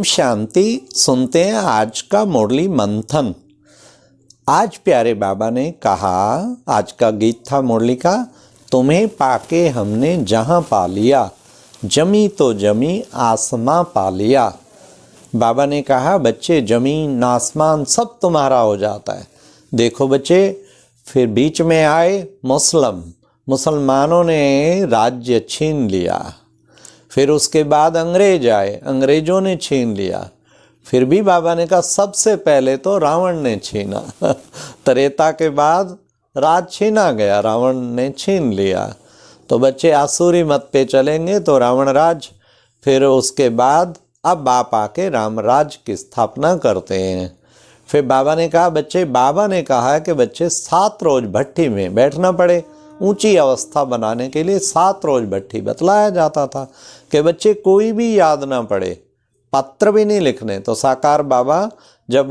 शांति। सुनते हैं आज का मुरली मंथन। आज प्यारे बाबा ने कहा, आज का गीत था मुरली का, तुम्हें पाके हमने जहाँ पा लिया, जमी तो जमी आसमां पा लिया। बाबा ने कहा बच्चे जमीन आसमान सब तुम्हारा हो जाता है। देखो बच्चे, फिर बीच में आए मुसलमानों ने राज्य छीन लिया। फिर उसके बाद अंग्रेज आए, अंग्रेजों ने छीन लिया। फिर भी बाबा ने कहा सबसे पहले तो रावण ने छीना। त्रेता के बाद राज छीना गया, रावण ने छीन लिया। तो बच्चे आसुरी मत पे चलेंगे तो रावण राज, फिर उसके बाद अब बाप आके राम राज की स्थापना करते हैं। फिर बाबा ने कहा बच्चे, बाबा ने कहा कि बच्चे 7 रोज भट्टी में बैठना पड़े। ऊंची अवस्था बनाने के लिए 7 रोज भट्टी बतलाया जाता था कि बच्चे कोई भी याद ना पड़े, पत्र भी नहीं लिखने। तो साकार बाबा जब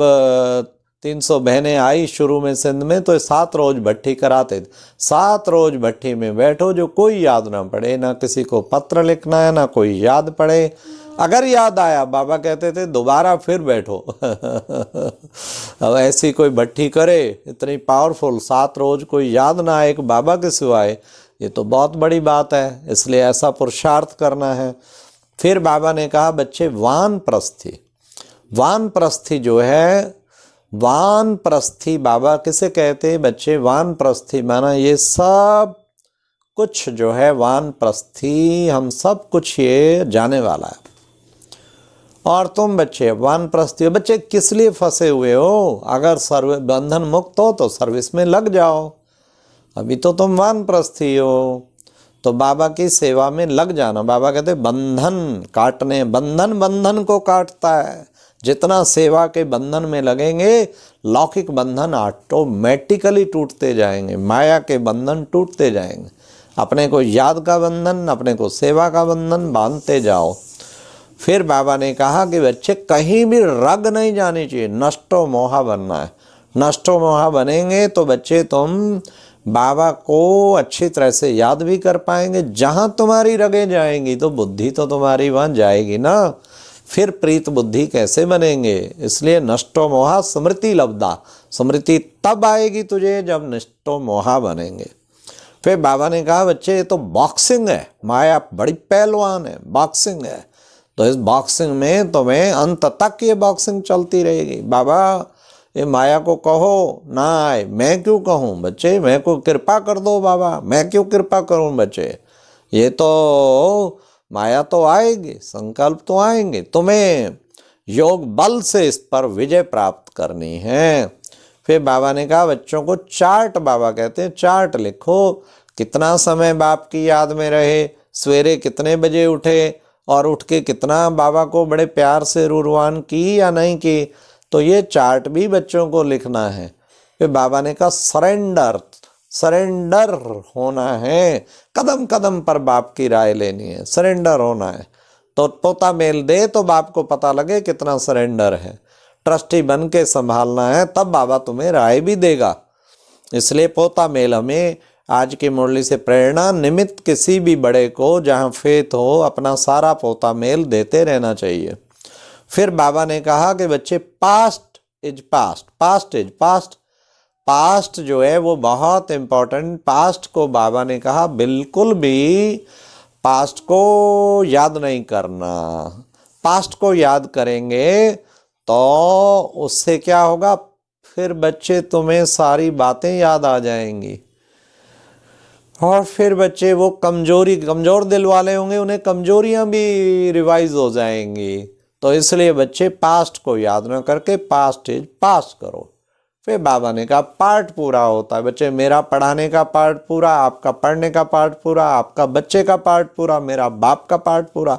300 बहनें आई शुरू में सिंध में, तो 7 रोज भट्टी कराते थे। 7 रोज भट्टी में बैठो, जो कोई याद ना पड़े, ना किसी को पत्र लिखना है, ना कोई याद पड़े। अगर याद आया बाबा कहते थे दोबारा फिर बैठो। अब ऐसी कोई भट्टी करे इतनी पावरफुल, 7 रोज कोई याद ना आए एक बाबा के सिवाय, ये तो बहुत बड़ी बात है। इसलिए ऐसा पुरुषार्थ करना है। फिर बाबा ने कहा बच्चे वानप्रस्थी, वानप्रस्थी जो है, वानप्रस्थी बाबा किसे कहते हैं बच्चे? वानप्रस्थी माना ये सब कुछ जो है, वानप्रस्थी हम सब कुछ ये जाने वाला है। और तुम बच्चे वानप्रस्थी हो। बच्चे किस लिए फंसे हुए हो? अगर बंधन मुक्त हो तो सर्विस में लग जाओ। अभी तो तुम वानप्रस्थी हो, तो बाबा की सेवा में लग जाना। बाबा कहते बंधन काटने, बंधन को काटता है। जितना सेवा के बंधन में लगेंगे, लौकिक बंधन ऑटोमेटिकली टूटते जाएंगे, माया के बंधन टूटते जाएंगे। अपने को याद का बंधन, अपने को सेवा का बंधन बांधते जाओ। फिर बाबा ने कहा कि बच्चे कहीं भी रग नहीं जानी चाहिए, नष्टो मोहा बनना है। नष्टो मोहा बनेंगे तो बच्चे तुम बाबा को अच्छी तरह से याद भी कर पाएंगे। जहाँ तुम्हारी रगें जाएंगी तो बुद्धि तो तुम्हारी वहाँ जाएगी ना। फिर प्रीत बुद्धि कैसे बनेंगे? इसलिए नष्टो मोहा स्मृति लब्धा, स्मृति तब आएगी तुझे जब नष्टो मोहा बनेंगे। फिर बाबा ने कहा बच्चे ये तो बॉक्सिंग है, माया बड़ी पहलवान है, बॉक्सिंग है। तो इस बॉक्सिंग में तुम्हें अंत तक ये बॉक्सिंग चलती रहेगी। बाबा ये माया को कहो ना आए, मैं क्यों कहूँ बच्चे? मैं को कृपा कर दो बाबा, मैं क्यों कृपा करूँ बच्चे? ये तो माया तो आएगी, संकल्प तो आएंगे, तुम्हें योग बल से इस पर विजय प्राप्त करनी है। फिर बाबा ने कहा बच्चों को चार्ट, बाबा कहते हैं चार्ट लिखो, कितना समय बाप की याद में रहे, सवेरे कितने बजे उठे, और उठ के कितना बाबा को बड़े प्यार से रूरवान की या नहीं की। तो ये चार्ट भी बच्चों को लिखना है। फिर बाबा ने कहा सरेंडर, सरेंडर होना है, कदम कदम पर बाप की राय लेनी है, सरेंडर होना है। तो पोता मेल दे तो बाप को पता लगे कितना सरेंडर है। ट्रस्टी बन के संभालना है, तब बाबा तुम्हें राय भी देगा। इसलिए पोता मेल हमें आज की मुरली से प्रेरणा, निमित्त किसी भी बड़े को जहाँ फेथ हो, अपना सारा पोता मेल देते रहना चाहिए। फिर बाबा ने कहा कि बच्चे past is past, past is past. Past जो है वो बहुत इम्पोर्टेंट। पास्ट को बाबा ने कहा बिल्कुल भी पास्ट को याद नहीं करना। पास्ट को याद करेंगे तो उससे क्या होगा? फिर बच्चे तुम्हें सारी बातें याद आ जाएंगी। और फिर बच्चे वो कमजोर दिल वाले होंगे, उन्हें कमजोरियां भी रिवाइज हो जाएंगी। तो इसलिए बच्चे पास्ट को याद ना करके पास्ट इज पास्ट करो। फिर बाबा ने कहा पार्ट पूरा होता है बच्चे, मेरा पढ़ाने का पार्ट पूरा, आपका पढ़ने का पार्ट पूरा, आपका बच्चे का पार्ट पूरा, मेरा बाप का पार्ट पूरा,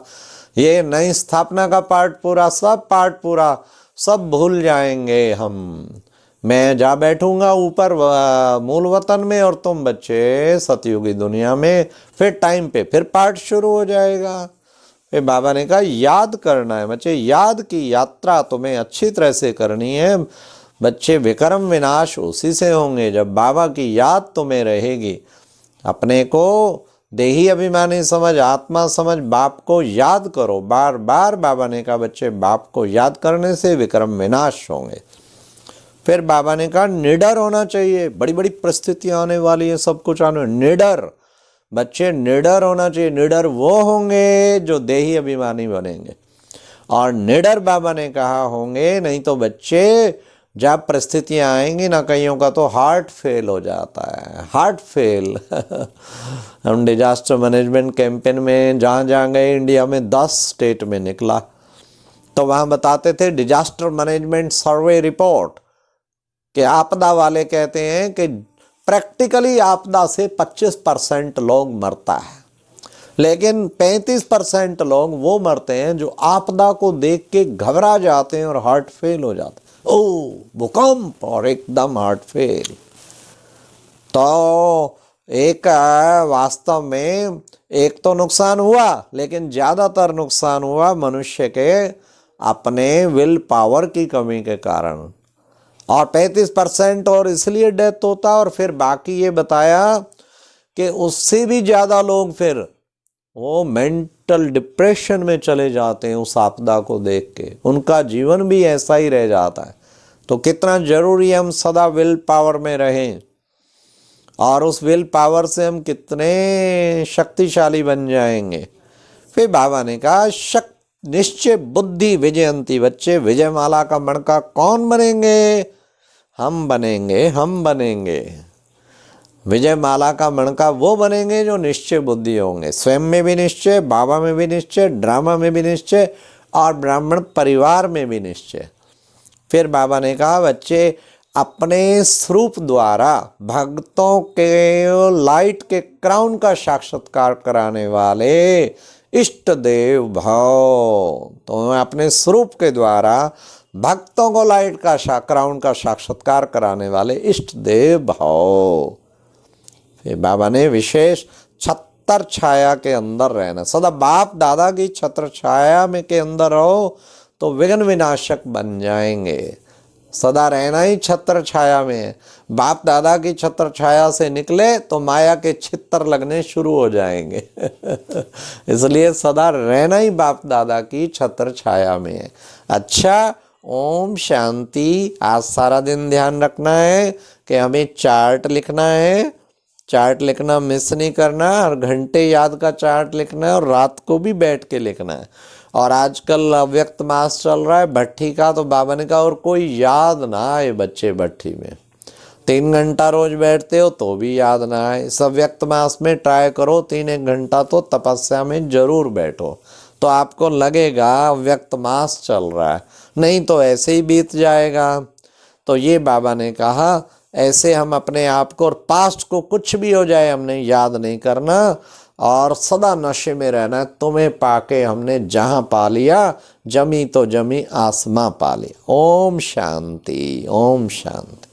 ये नई स्थापना का पार्ट पूरा, सब पार्ट पूरा, सब भूल जाएंगे हम। मैं जा बैठूंगा ऊपर मूल वतन में और तुम बच्चे सतयुगी दुनिया में। फिर टाइम पे फिर पाठ शुरू हो जाएगा। फिर बाबा ने कहा याद करना है बच्चे, याद की यात्रा तुम्हें अच्छी तरह से करनी है बच्चे। विक्रम विनाश उसी से होंगे जब बाबा की याद तुम्हें रहेगी। अपने को देही अभिमानी समझ, आत्मा समझ, बाप को याद करो। बार बार बाबा ने कहा बच्चे बाप को याद करने से विक्रम विनाश होंगे। फिर बाबा ने कहा निडर होना चाहिए, बड़ी बड़ी परिस्थितियां आने वाली है, सब कुछ आने, निडर बच्चे निडर होना चाहिए। निडर वो होंगे जो देही अभिमानी बनेंगे, और निडर बाबा ने कहा होंगे, नहीं तो बच्चे जब परिस्थितियां आएंगी ना, कईयों का तो हार्ट फेल हो जाता है, हार्ट फेल। हम डिजास्टर मैनेजमेंट कैंपेन में जहाँ जहाँ गए, इंडिया में 10 स्टेट में निकला, तो वहाँ बताते थे डिजास्टर मैनेजमेंट सर्वे रिपोर्ट कि आपदा वाले कहते हैं कि प्रैक्टिकली आपदा से 25% लोग मरता है, लेकिन 35% लोग वो मरते हैं जो आपदा को देख के घबरा जाते हैं और हार्ट फेल हो जाते हैं। ओ भूकंप और एकदम हार्ट फेल। तो एक वास्तव में एक तो नुकसान हुआ, लेकिन ज़्यादातर नुकसान हुआ मनुष्य के अपने विल पावर की कमी के कारण, और 35% और इसलिए डेथ होता। और फिर बाकी ये बताया कि उससे भी ज़्यादा लोग फिर वो मेंटल डिप्रेशन में चले जाते हैं उस आपदा को देख के, उनका जीवन भी ऐसा ही रह जाता है। तो कितना जरूरी है हम सदा विल पावर में रहें, और उस विल पावर से हम कितने शक्तिशाली बन जाएंगे। फिर बाबा ने कहा निश्चय बुद्धि विजयंती। बच्चे विजयमाला का मणका कौन बनेंगे? हम बनेंगे, हम बनेंगे। विजयमाला का मणका वो बनेंगे जो निश्चय बुद्धि होंगे, स्वयं में भी निश्चय, बाबा में भी निश्चय, ड्रामा में भी निश्चय, और ब्राह्मण परिवार में भी निश्चय। फिर बाबा ने कहा बच्चे अपने स्वरूप द्वारा भक्तों के लाइट के क्राउन का साक्षात्कार कराने वाले इष्ट देव भाव। तो अपने स्वरूप के द्वारा भक्तों को लाइट का क्राउन का साक्षात्कार कराने वाले इष्ट देव भाव। फिर बाबा ने विशेष छत्र छाया के अंदर रहना, सदा बाप दादा की छत्र छाया में के अंदर रहो तो विघ्न विनाशक बन जाएंगे। सदा रहना ही छत्र छाया में। बाप दादा की छत्र छाया से निकले तो माया के छित्र लगने शुरू हो जाएंगे। इसलिए सदा रहना ही बाप दादा की छत्र छाया में है। अच्छा, ओम शांति। आज सारा दिन ध्यान रखना है कि हमें चार्ट लिखना है, चार्ट लिखना मिस नहीं करना, और घंटे याद का चार्ट लिखना है, और रात को भी बैठ के लिखना है। और आजकल अव्यक्त मास चल रहा है भट्ठी का, तो बाबा ने कहा और कोई याद ना आए बच्चे भट्ठी में। 3 घंटा रोज बैठते हो तो भी याद ना आए। इस अव्यक्त मास में ट्राई करो 3-1 घंटा तो तपस्या में जरूर बैठो, तो आपको लगेगा अव्यक्त मास चल रहा है, नहीं तो ऐसे ही बीत जाएगा। तो ये बाबा ने कहा ऐसे हम अपने आप को, और पास्ट को कुछ भी हो जाए हमने याद नहीं करना, और सदा नशे में रहना। तुम्हें पाके हमने जहाँ पा लिया, जमी तो जमी आसमां पा लिया। ओम शांति, ओम शांति।